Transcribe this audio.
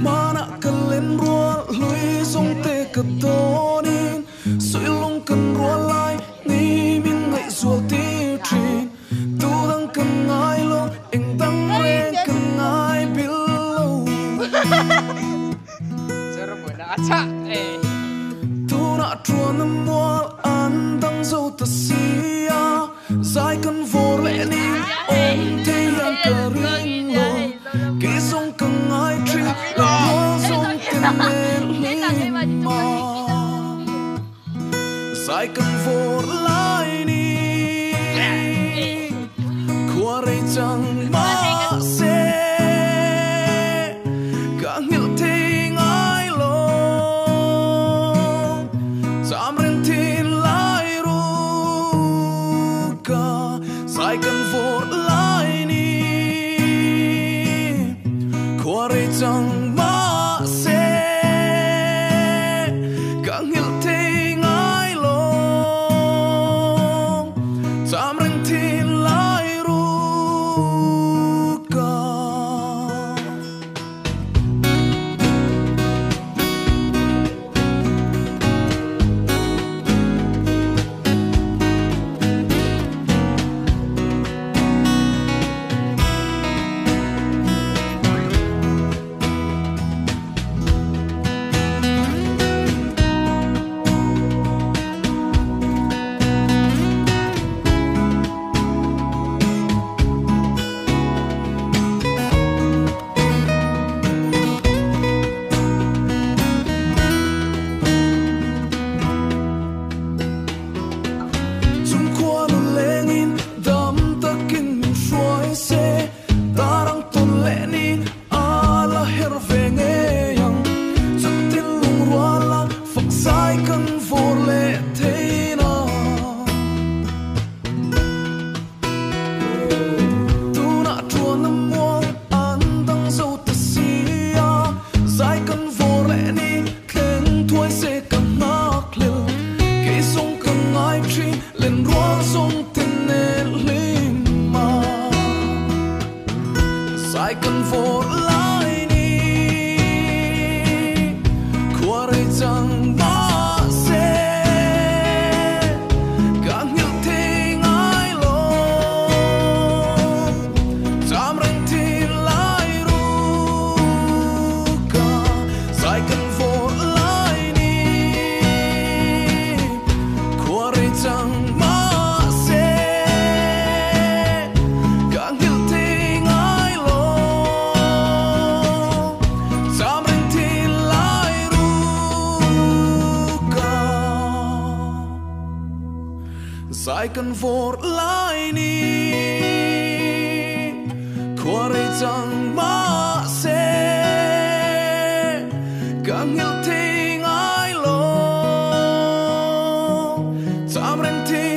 mana kalen rua lui song te ka tonin soi long kan rua lai ni min ngai sual ti trin tu dang kan ngai lo eng dang re kan ngai bil lo Seru buena acha tu na trua na mual an dang zo ta sia zai kan vor le ni om te yang ka ring lo ki song kan ngai trin lo song ten le ma zai kan vor lai ni kwa rei chang ma se ka ngil te ngai lo sam ren tin lai ru ka zai kan vor lai ni kwa rei chang ma se ka ngil te ngai lo sam ren tin lai ru ka zum kwa lu lengin dam takin min shoi se tarang ton le ni ala her venge yang chatin lung wala fak sai kan vor le theina tu na tuan na mo an dang zo ta sia zai kan vor le ni khen thuai se kan nak le ki song kan ngai tri len rua song ten ne lim ma sai kan vor lai ni kwa rei chang ma se ka ngil te ngai lo sam ren tin lai ru ka sai kan vor lai ni kwa rei chang ma se ka ngil te ngai lo sam ren tin lai ru ka sai kan vor lai ni kwa rei chang ma se ka ngil te ngai lo sam ren tin